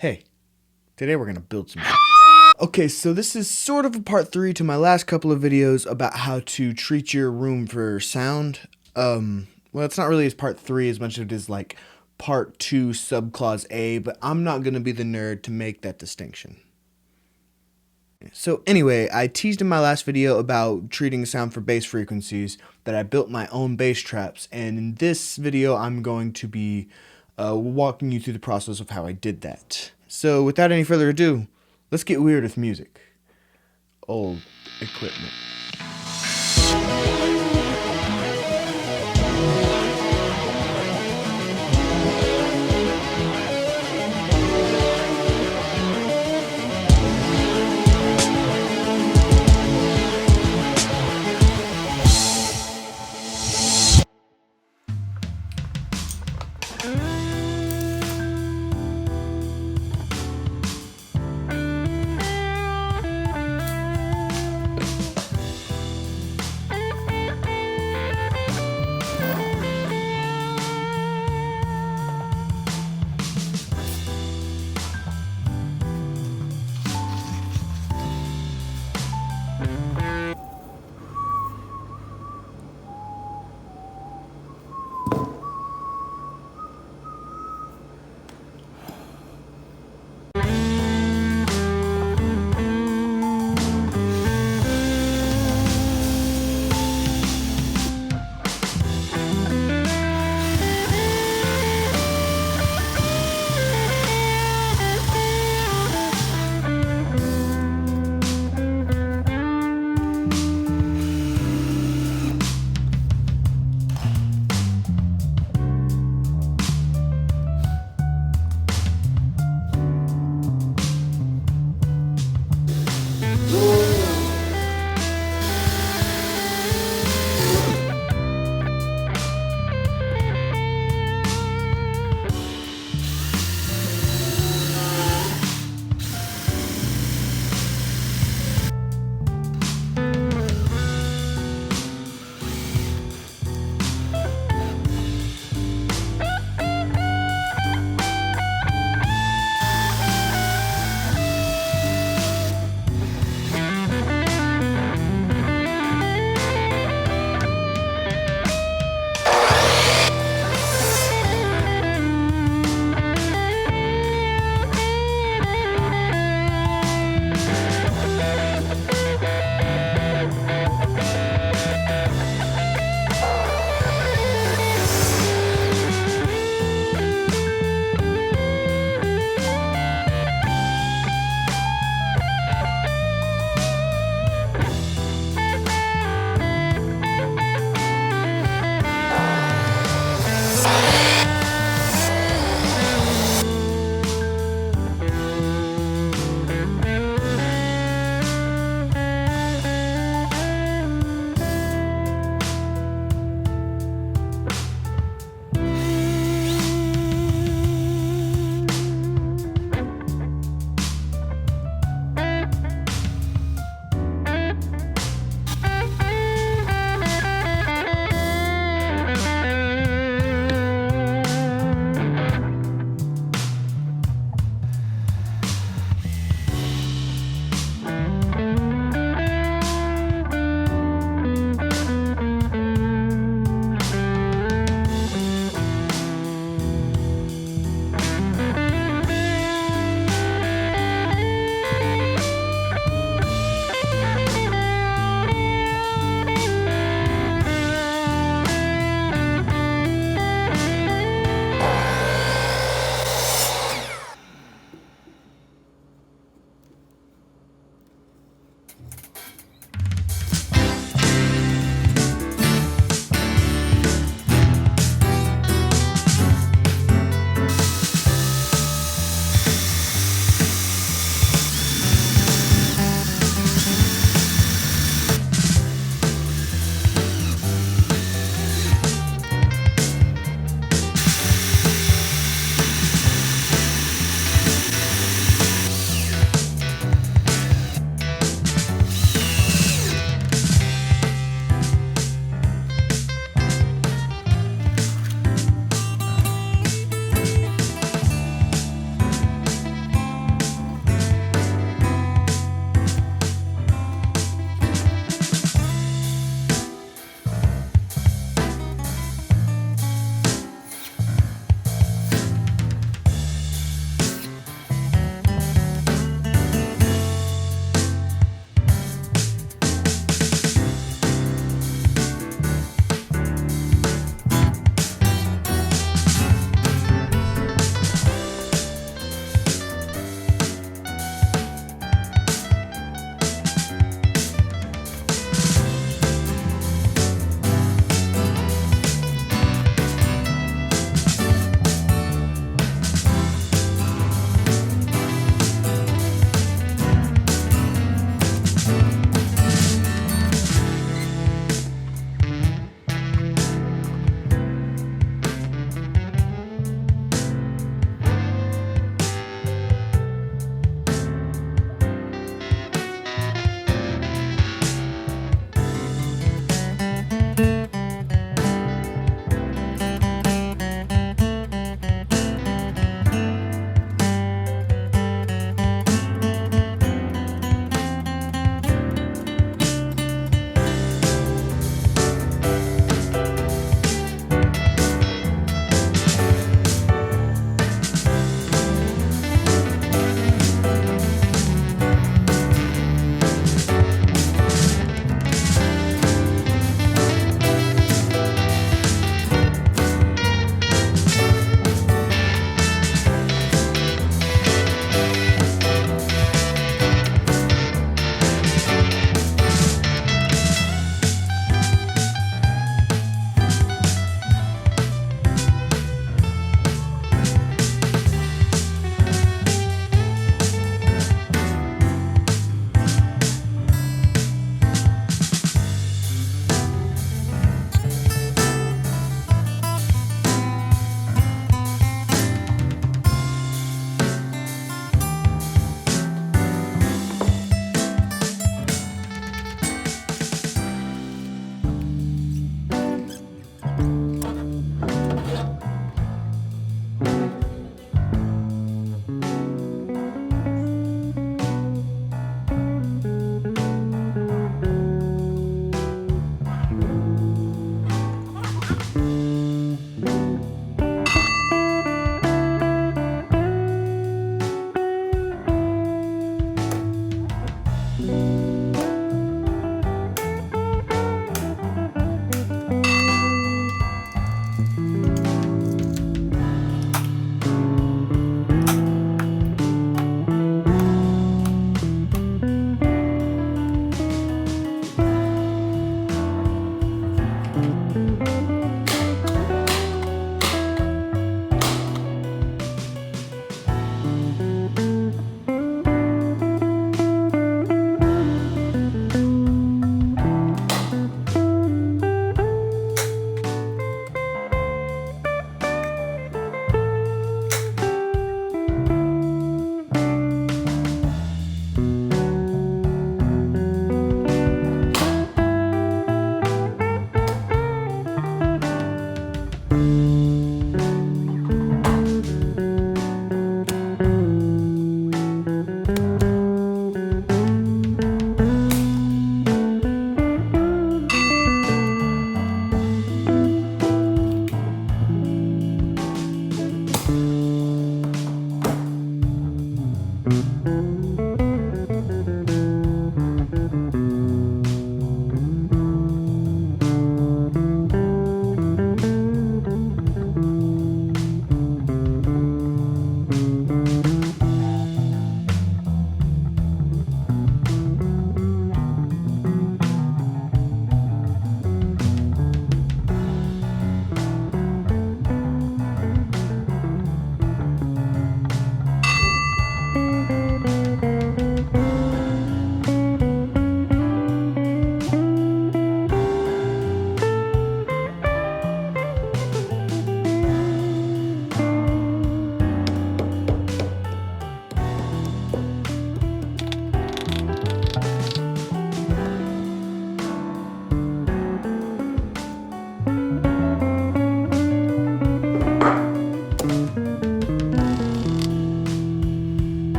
Hey, today we're gonna build some. Okay, so this is sort of a part 3 to my last couple of videos about how to treat your room for sound. Well, it's not really as part 3 as much as it is like part 2 subclause A, but I'm not gonna be the nerd to make that distinction. So anyway, I teased in my last video about treating sound for bass frequencies, that I built my own bass traps, and in this video I'm going to be walking you through the process of how I did that. So without any further ado, let's get weird with music. Old equipment.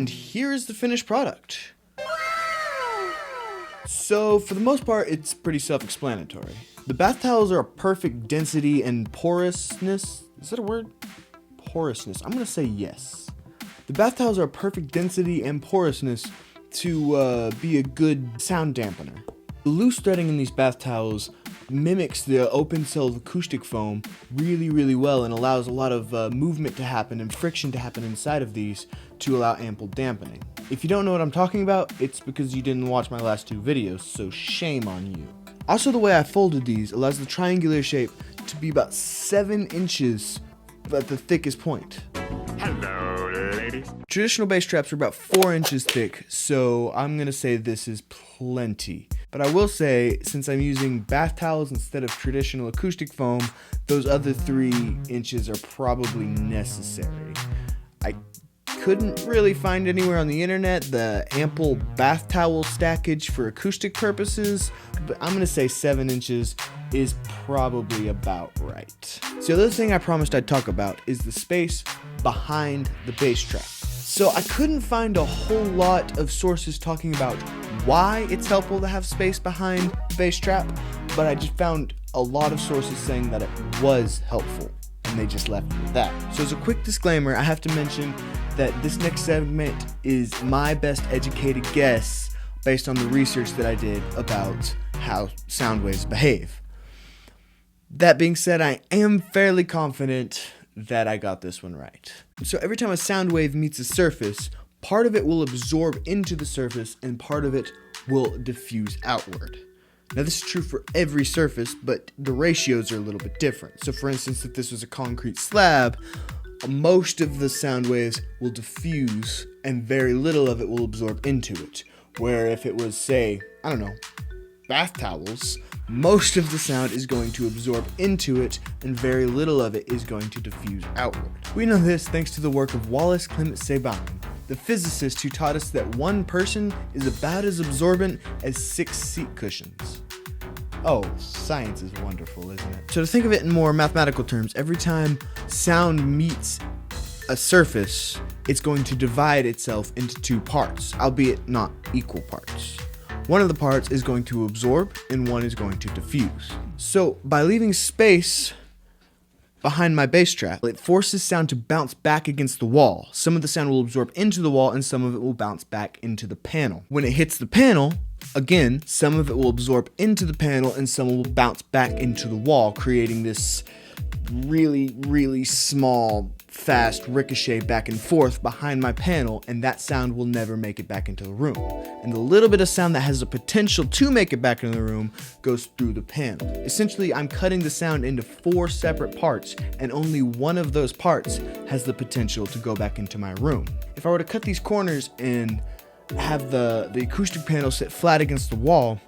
And here is the finished product. So for the most part, it's pretty self-explanatory. The bath towels are a perfect density and porousness. Is that a word? Porousness. I'm gonna say yes. The bath towels are a perfect density and porousness to be a good sound dampener. The loose threading in these bath towels mimics the open-celled acoustic foam really well and allows a lot of movement to happen and friction to happen inside of these to allow ample dampening. If you don't know what I'm talking about, it's because you didn't watch my last 2 videos, so shame on you. Also, the way I folded these allows the triangular shape to be about 7 inches at the thickest point. Hello, ladies. Traditional bass traps are about 4 inches thick, so I'm gonna say this is plenty. But I will say, since I'm using bath towels instead of traditional acoustic foam, those other 3 inches are probably necessary. I couldn't really find anywhere on the internet the ample bath towel stackage for acoustic purposes, but I'm gonna say 7 inches is probably about right. So the other thing I promised I'd talk about is the space behind the bass trap. So I couldn't find a whole lot of sources talking about why it's helpful to have space behind the bass trap, but I just found a lot of sources saying that it was helpful, and they just left it with that. So as a quick disclaimer, I have to mention that this next segment is my best educated guess based on the research that I did about how sound waves behave. That being said, I am fairly confident that I got this one right. So every time a sound wave meets a surface, part of it will absorb into the surface and part of it will diffuse outward. Now this is true for every surface, but the ratios are a little bit different. So for instance, if this was a concrete slab, most of the sound waves will diffuse and very little of it will absorb into it. Where if it was, say, I don't know, bath towels, most of the sound is going to absorb into it and very little of it is going to diffuse outward. We know this thanks to the work of Wallace Clement Sabine, the physicist who taught us that one person is about as absorbent as 6 seat cushions. Oh, science is wonderful, isn't it? So to think of it in more mathematical terms, every time sound meets a surface, it's going to divide itself into 2 parts, albeit not equal parts. One of the parts is going to absorb and one is going to diffuse. So by leaving space behind my bass trap, it forces sound to bounce back against the wall. Some of the sound will absorb into the wall and some of it will bounce back into the panel. When it hits the panel, again, some of it will absorb into the panel and some will bounce back into the wall, creating this really small, fast ricochet back and forth behind my panel, and that sound will never make it back into the room. And the little bit of sound that has the potential to make it back into the room goes through the panel. Essentially, I'm cutting the sound into 4 separate parts, and only one of those parts has the potential to go back into my room. If I were to cut these corners and have the acoustic panel sit flat against the wall,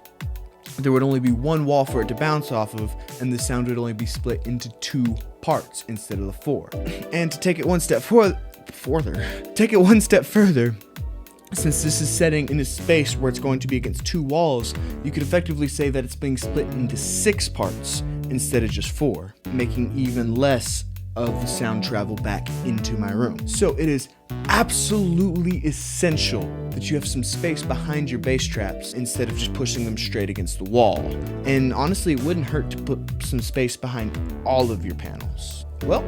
there would only be one wall for it to bounce off of, and the sound would only be split into 2 parts instead of the 4. And to take it one step further, since this is setting in a space where it's going to be against 2 walls, you could effectively say that it's being split into 6 parts instead of just 4, making even less of the sound travel back into my room. So it is absolutely essential that you have some space behind your bass traps instead of just pushing them straight against the wall. And honestly, it wouldn't hurt to put some space behind all of your panels. Well,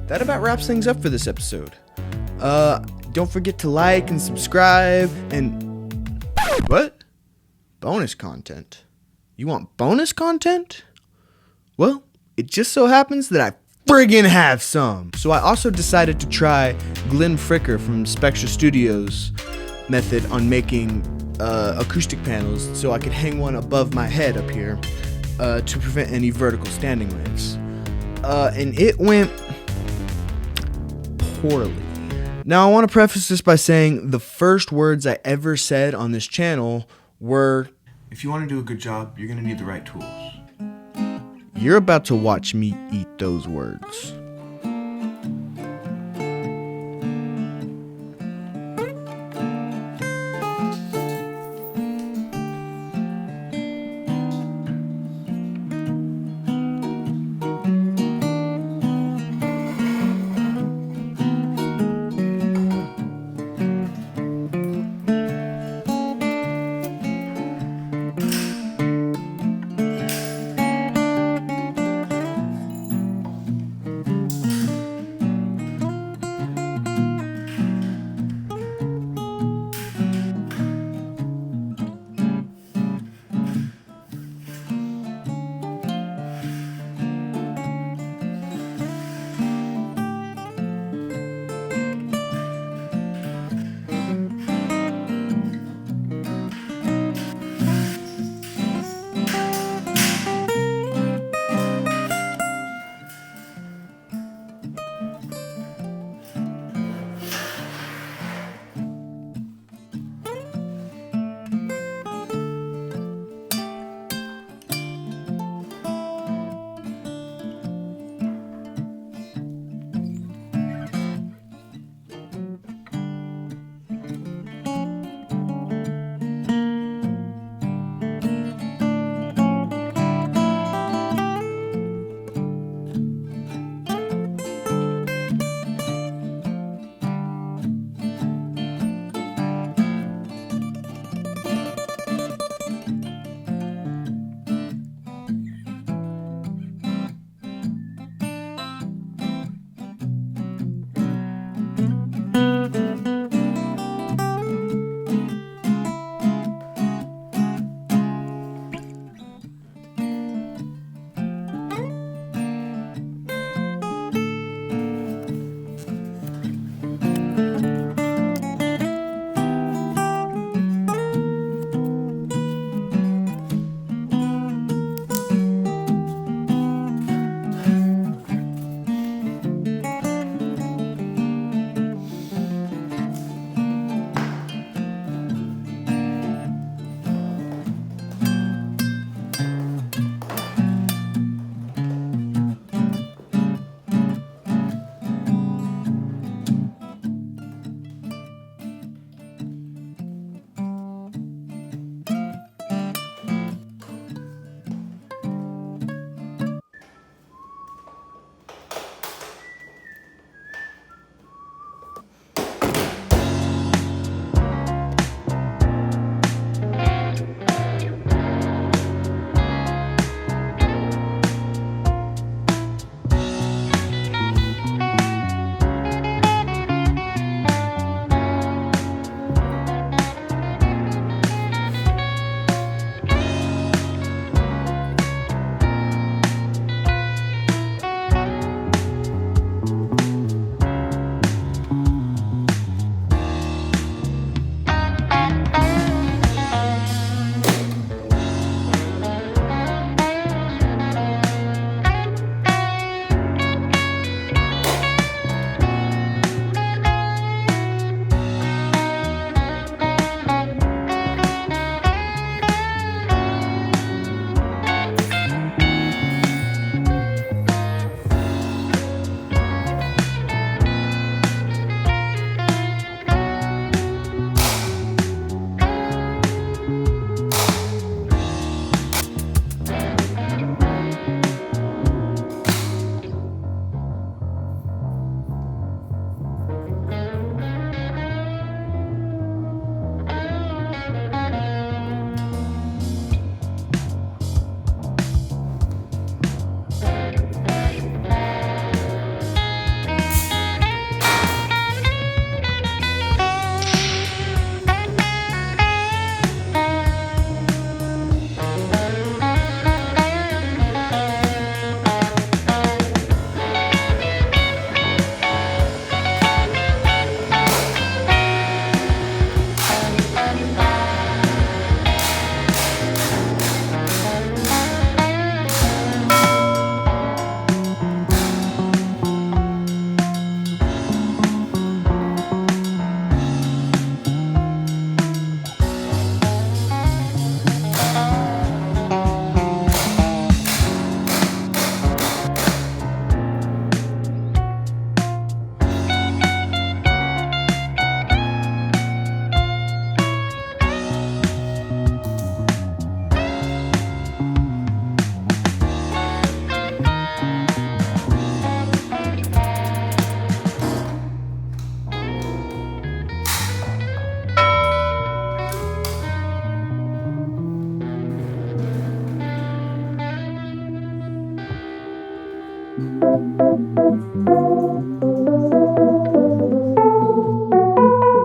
that about wraps things up for this episode. Don't forget to like and subscribe and... What? Bonus content? You want bonus content? Well, it just so happens that I friggin' have some. So I also decided to try Glenn Fricker from Spectra Studios' method on making acoustic panels so I could hang one above my head up here to prevent any vertical standing waves. And it went poorly. Now I want to preface this by saying the first words I ever said on this channel were, if you want to do a good job, you're going to need the right tools. You're about to watch me eat those words.